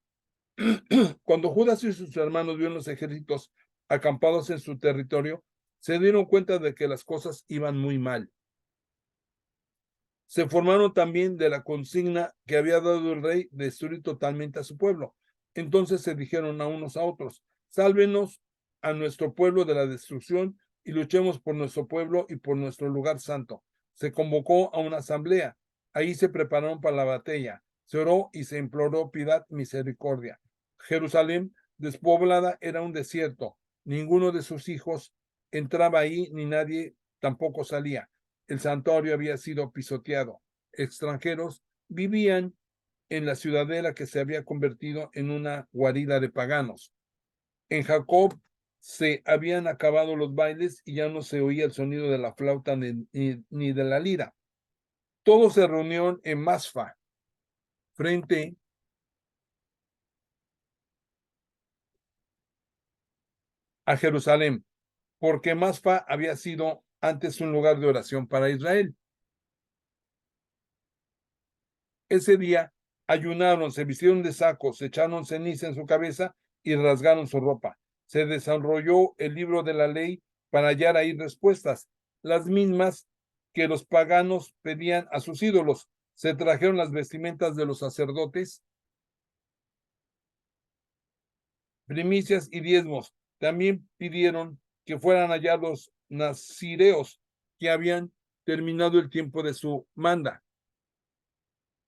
Cuando Judas y sus hermanos vieron los ejércitos acampados en su territorio, se dieron cuenta de que las cosas iban muy mal. Se formaron también de la consigna que había dado el rey de destruir totalmente a su pueblo. Entonces se dijeron a unos a otros: sálvenos a nuestro pueblo de la destrucción y luchemos por nuestro pueblo y por nuestro lugar santo. Se convocó a una asamblea. Ahí se prepararon para la batalla. Se oró y se imploró piedad y misericordia. Jerusalén, despoblada, era un desierto. Ninguno de sus hijos entraba ahí, ni nadie tampoco salía. El santuario había sido pisoteado. Extranjeros vivían en la ciudadela que se había convertido en una guarida de paganos. En Jacob se habían acabado los bailes y ya no se oía el sonido de la flauta ni de la lira. Todos se reunieron en Masfa, frente a Jerusalén, porque Masfa había sido antes un lugar de oración para Israel. Ese día ayunaron, se vistieron de sacos, echaron ceniza en su cabeza y rasgaron su ropa. Se desarrolló el libro de la ley para hallar ahí respuestas, las mismas que los paganos pedían a sus ídolos. Se trajeron las vestimentas de los sacerdotes, primicias y diezmos. También pidieron que fueran hallados nazireos que habían terminado el tiempo de su manda.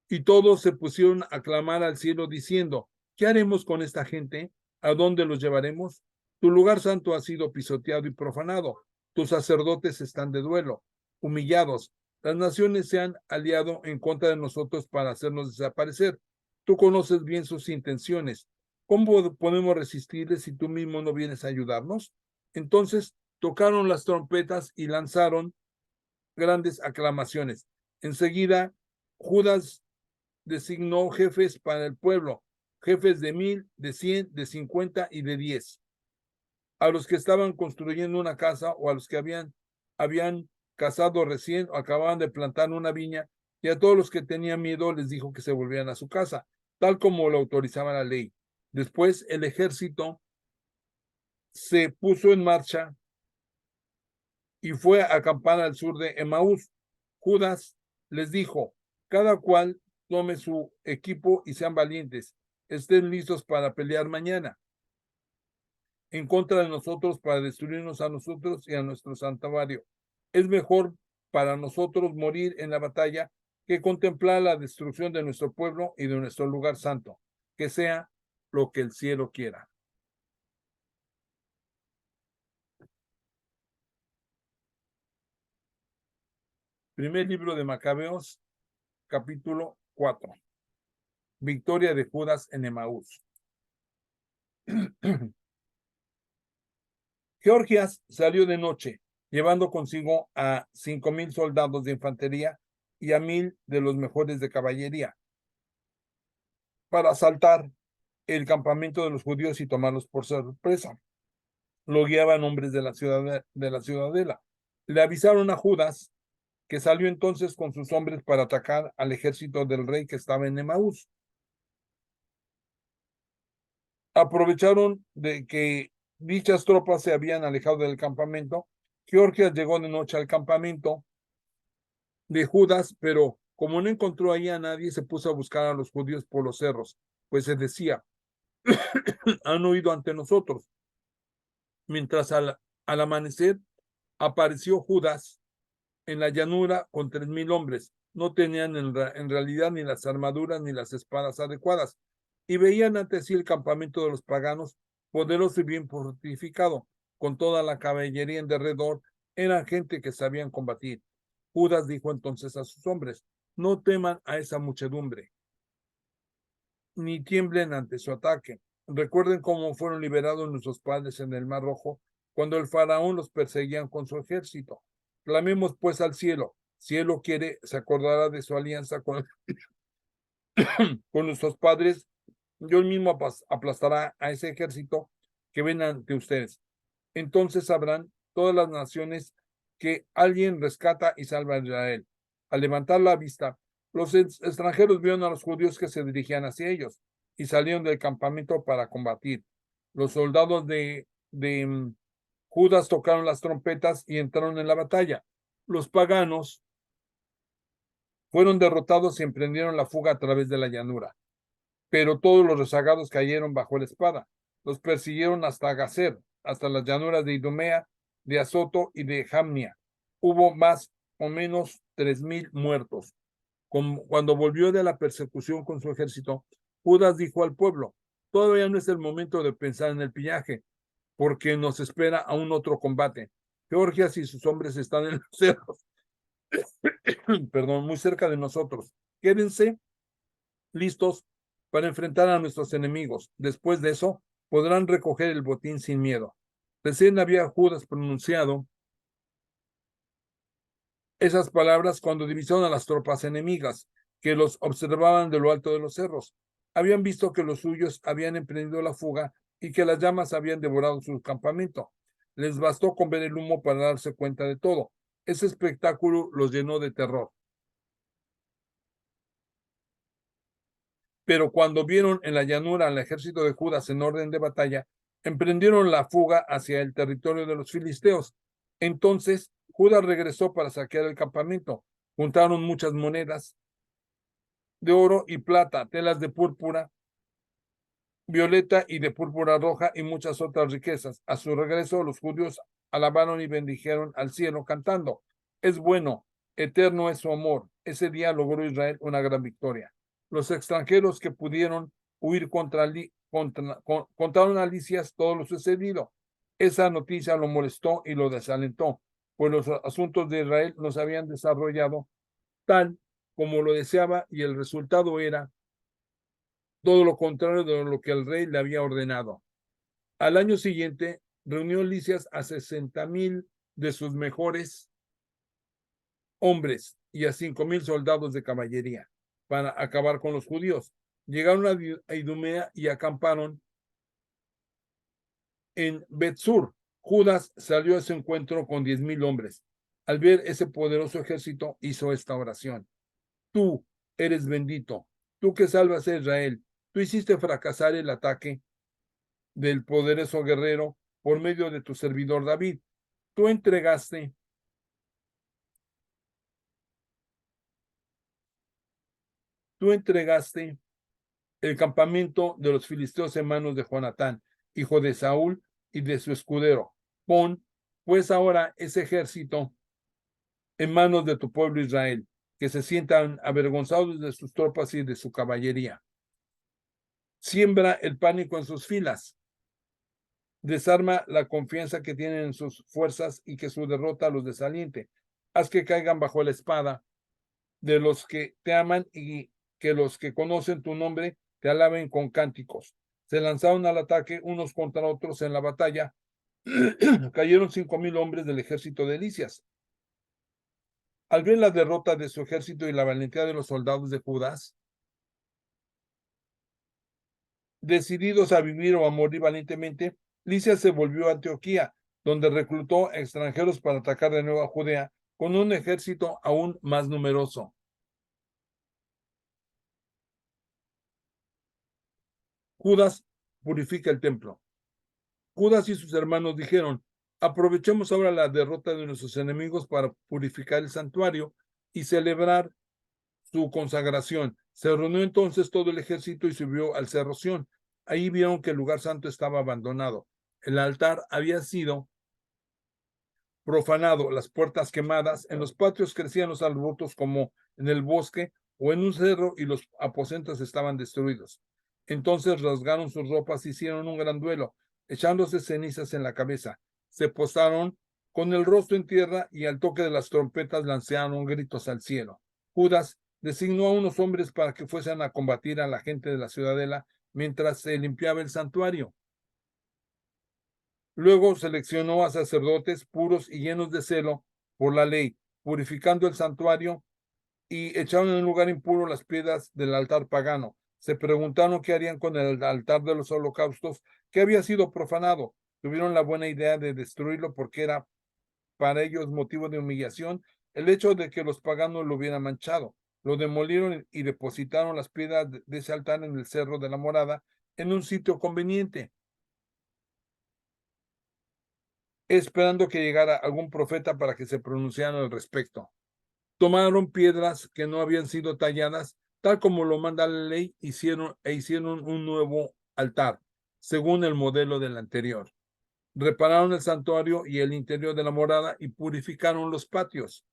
Y todos se pusieron a clamar al cielo diciendo, ¿qué haremos con esta gente? ¿A dónde los llevaremos? Tu lugar santo ha sido pisoteado y profanado. Tus sacerdotes están de duelo, humillados. Las naciones se han aliado en contra de nosotros para hacernos desaparecer. Tú conoces bien sus intenciones. ¿Cómo podemos resistirles si tú mismo no vienes a ayudarnos? Entonces tocaron las trompetas y lanzaron grandes aclamaciones. Enseguida, Judas designó jefes para el pueblo, jefes de 1,000, de 100, de 50 y de 10. A los que estaban construyendo una casa o a los que habían casado recién o acababan de plantar una viña, y a todos los que tenían miedo les dijo que se volvieran a su casa, tal como lo autorizaba la ley. Después el ejército se puso en marcha y fue a acampar al sur de Emaús. Judas les dijo, cada cual tome su equipo y sean valientes, estén listos para pelear mañana en contra de nosotros para destruirnos a nosotros y a nuestro santuario. Es mejor para nosotros morir en la batalla que contemplar la destrucción de nuestro pueblo y de nuestro lugar santo, que sea lo que el cielo quiera. Primer libro de Macabeos, capítulo 4. Victoria de Judas en Emaús. Georgias salió de noche, llevando consigo a 5,000 soldados de infantería y a 1,000 de los mejores de caballería, para asaltar el campamento de los judíos y tomarlos por sorpresa. Lo guiaban hombres de la ciudadela. Le avisaron a Judas, que salió entonces con sus hombres para atacar al ejército del rey que estaba en Emaús. Aprovecharon de que dichas tropas se habían alejado del campamento. Georgias llegó de noche al campamento de Judas, pero como no encontró ahí a nadie, se puso a buscar a los judíos por los cerros, pues se decía, han huido ante nosotros. Mientras al amanecer apareció Judas en la llanura con 3,000 hombres. No tenían en realidad ni las armaduras ni las espadas adecuadas, y veían ante sí el campamento de los paganos, poderoso y bien fortificado, con toda la caballería en derredor. Eran gente que sabían combatir. Judas dijo entonces a sus hombres, no teman a esa muchedumbre, ni tiemblen ante su ataque. Recuerden cómo fueron liberados nuestros padres en el Mar Rojo, cuando el faraón los perseguía con su ejército. Clamemos pues al cielo. Si él lo quiere, se acordará de su alianza con nuestros padres. Yo mismo aplastará a ese ejército que ven ante ustedes. Entonces sabrán todas las naciones que alguien rescata y salva a Israel. Al levantar la vista, los extranjeros vieron a los judíos que se dirigían hacia ellos y salieron del campamento para combatir. Los soldados de Judas tocaron las trompetas y entraron en la batalla. Los paganos fueron derrotados y emprendieron la fuga a través de la llanura. Pero todos los rezagados cayeron bajo la espada. Los persiguieron hasta Gazer, hasta las llanuras de Idumea, de Azoto y de Jamnia. Hubo más o menos 3,000 muertos. Cuando volvió de la persecución con su ejército, Judas dijo al pueblo, todavía no es el momento de pensar en el pillaje, porque nos espera aún otro combate. Georgias y sus hombres están en los cerros, perdón, muy cerca de nosotros. Quédense listos para enfrentar a nuestros enemigos. Después de eso, podrán recoger el botín sin miedo. Recién había Judas pronunciado esas palabras cuando divisaron a las tropas enemigas, que los observaban de lo alto de los cerros. Habían visto que los suyos habían emprendido la fuga y que las llamas habían devorado su campamento. Les bastó con ver el humo para darse cuenta de todo. Ese espectáculo los llenó de terror. Pero cuando vieron en la llanura al ejército de Judas en orden de batalla, emprendieron la fuga hacia el territorio de los filisteos. Entonces Judas regresó para saquear el campamento. Juntaron muchas monedas de oro y plata, telas de púrpura violeta y de púrpura roja y muchas otras riquezas. A su regreso, los judíos alabaron y bendijeron al cielo cantando: es bueno, eterno es su amor. Ese día logró Israel una gran victoria. Los extranjeros que pudieron huir contaron a Lisias todo lo sucedido. Esa noticia lo molestó y lo desalentó, pues los asuntos de Israel no se habían desarrollado tal como lo deseaba y el resultado era todo lo contrario de lo que el rey le había ordenado. Al año siguiente, reunió Lisias a 60,000 de sus mejores hombres y a 5,000 soldados de caballería para acabar con los judíos. Llegaron a Idumea y acamparon en Betsur. Judas salió a ese encuentro con 10,000 hombres. Al ver ese poderoso ejército, hizo esta oración: tú eres bendito, tú que salvas a Israel. Tú hiciste fracasar el ataque del poderoso guerrero por medio de tu servidor David. Tú entregaste el campamento de los filisteos en manos de Jonatán, hijo de Saúl, y de su escudero. Pon, pues, ahora ese ejército en manos de tu pueblo Israel, que se sientan avergonzados de sus tropas y de su caballería. Siembra el pánico en sus filas. Desarma la confianza que tienen en sus fuerzas y que su derrota los desaliente. Haz que caigan bajo la espada de los que te aman y que los que conocen tu nombre te alaben con cánticos. Se lanzaron al ataque unos contra otros en la batalla. Cayeron 5,000 hombres del ejército de Lisias. Al ver la derrota de su ejército y la valentía de los soldados de Judas, decididos a vivir o a morir valientemente, Lisias se volvió a Antioquía, donde reclutó extranjeros para atacar de nuevo a Judea con un ejército aún más numeroso. Judas purifica el templo. Judas y sus hermanos dijeron: aprovechemos ahora la derrota de nuestros enemigos para purificar el santuario y celebrar su consagración. Se reunió entonces todo el ejército y subió al cerro Sión. Ahí vieron que el lugar santo estaba abandonado. El altar había sido profanado, las puertas quemadas, en los patios crecían los arbustos como en el bosque o en un cerro, y los aposentos estaban destruidos. Entonces rasgaron sus ropas y hicieron un gran duelo, echándose cenizas en la cabeza. Se postraron con el rostro en tierra y al toque de las trompetas lanzaron gritos al cielo. Judas designó a unos hombres para que fuesen a combatir a la gente de la ciudadela mientras se limpiaba el santuario. Luego seleccionó a sacerdotes puros y llenos de celo por la ley, purificando el santuario, y echaron en un lugar impuro las piedras del altar pagano. Se preguntaron qué harían con el altar de los holocaustos, que había sido profanado. Tuvieron la buena idea de destruirlo porque era para ellos motivo de humillación el hecho de que los paganos lo hubieran manchado. Lo demolieron y depositaron las piedras de ese altar en el cerro de la morada, en un sitio conveniente, esperando que llegara algún profeta para que se pronunciaran al respecto. Tomaron piedras que no habían sido talladas, tal como lo manda la ley, hicieron un nuevo altar, según el modelo del anterior. Repararon el santuario y el interior de la morada y purificaron los patios.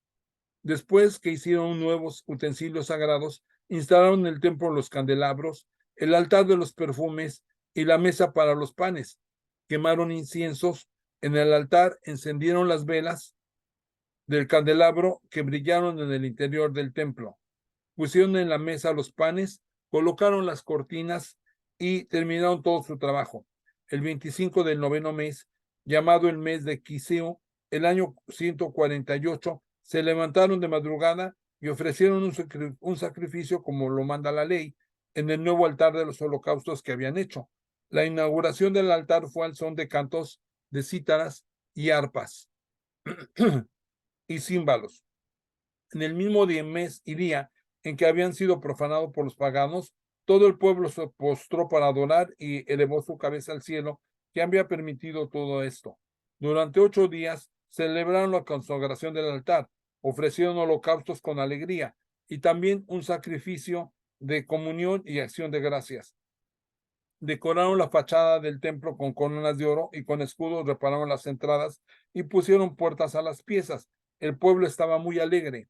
Después que hicieron nuevos utensilios sagrados, instalaron en el templo los candelabros, el altar de los perfumes y la mesa para los panes. Quemaron inciensos en el altar, encendieron las velas del candelabro que brillaron en el interior del templo. Pusieron en la mesa los panes, colocaron las cortinas y terminaron todo su trabajo. el 25 del noveno mes, llamado el mes de Quiseo, el año 148, se levantaron de madrugada y ofrecieron un sacrificio como lo manda la ley, en el nuevo altar de los holocaustos que habían hecho. La inauguración del altar fue al son de cantos de cítaras y arpas y címbalos. En el mismo mes y día en que habían sido profanados por los paganos, todo el pueblo se postró para adorar y elevó su cabeza al cielo, que había permitido todo esto. Durante 8 días celebraron la consagración del altar, ofrecieron holocaustos con alegría y también un sacrificio de comunión y acción de gracias. Decoraron la fachada del templo con coronas de oro y con escudos repararon las entradas y pusieron puertas a las piezas. El pueblo estaba muy alegre.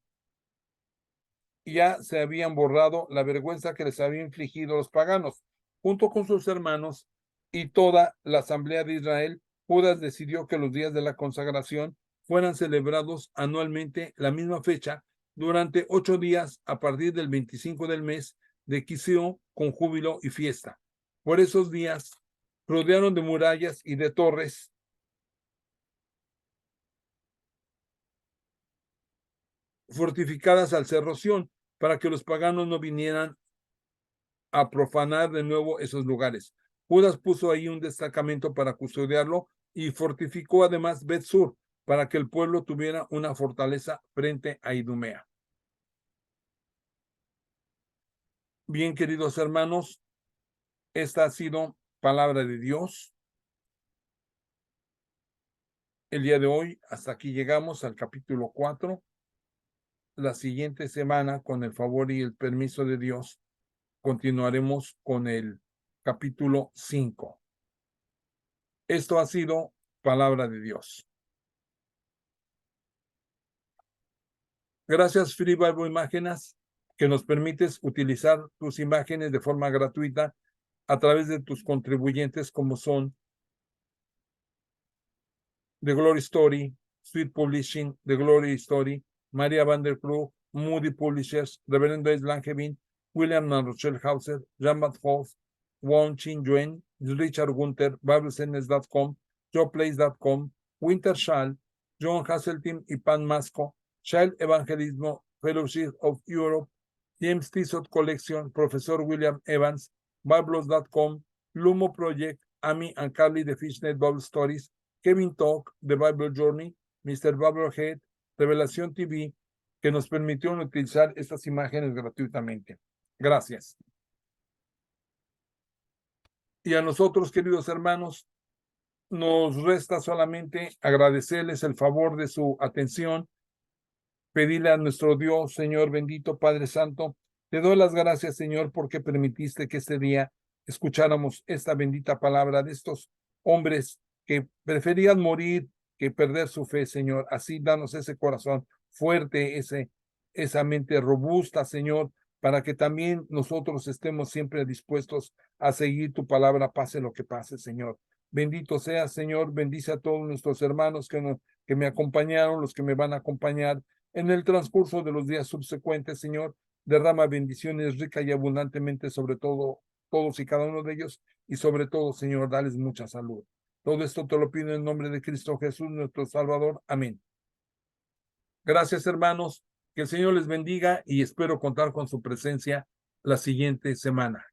Ya se habían borrado la vergüenza que les había infligido los paganos. Junto con sus hermanos y toda la asamblea de Israel, Judas decidió que los días de la consagración fueran celebrados anualmente la misma fecha durante 8 días a partir del 25 del mes de Quiseo con júbilo y fiesta. Por esos días rodearon de murallas y de torres fortificadas al cerro Sión, para que los paganos no vinieran a profanar de nuevo esos lugares. Judas puso ahí un destacamento para custodiarlo y fortificó además Bet-Sur para que el pueblo tuviera una fortaleza frente a Idumea. Bien, queridos hermanos, esta ha sido palabra de Dios. El día de hoy, hasta aquí llegamos al capítulo 4. La siguiente semana, con el favor y el permiso de Dios, continuaremos con el capítulo 5. Esto ha sido palabra de Dios. Gracias, Free Bible Imágenes, que nos permites utilizar tus imágenes de forma gratuita a través de tus contribuyentes como son The Glory Story, Sweet Publishing, The Glory Story, María Van der Klug, Moody Publishers, Reverendo S. Langevin, William and Rochelle Hauser, Jean-Baptiste Fox, Wong Chin Yuen, Richard Gunther, BibleSenders.com, JoePlace.com, Winter Schall, John Hasseltine y Pan Masco, Child Evangelismo Fellowship of Europe, James Tissot Collection, Professor William Evans, Biblos.com, Lumo Project, Amy and Carly the Fishnet Bible Stories, Kevin Talk, The Bible Journey, Mr. Bible Head, Revelación TV, que nos permitieron utilizar estas imágenes gratuitamente. Gracias. Y a nosotros, queridos hermanos, nos resta solamente agradecerles el favor de su atención, pedirle a nuestro Dios, Señor bendito, Padre Santo, te doy las gracias, Señor, porque permitiste que este día escucháramos esta bendita palabra de estos hombres que preferían morir que perder su fe, Señor. Así danos ese corazón fuerte, esa mente robusta, Señor, para que también nosotros estemos siempre dispuestos a seguir tu palabra, pase lo que pase, Señor. Bendito sea, Señor, bendice a todos nuestros hermanos que me acompañaron, los que me van a acompañar en el transcurso de los días subsecuentes, Señor. Derrama bendiciones rica y abundantemente sobre todo, todos y cada uno de ellos, y sobre todo, Señor, dales mucha salud. Todo esto te lo pido en nombre de Cristo Jesús, nuestro Salvador. Amén. Gracias, hermanos. Que el Señor les bendiga y espero contar con su presencia la siguiente semana.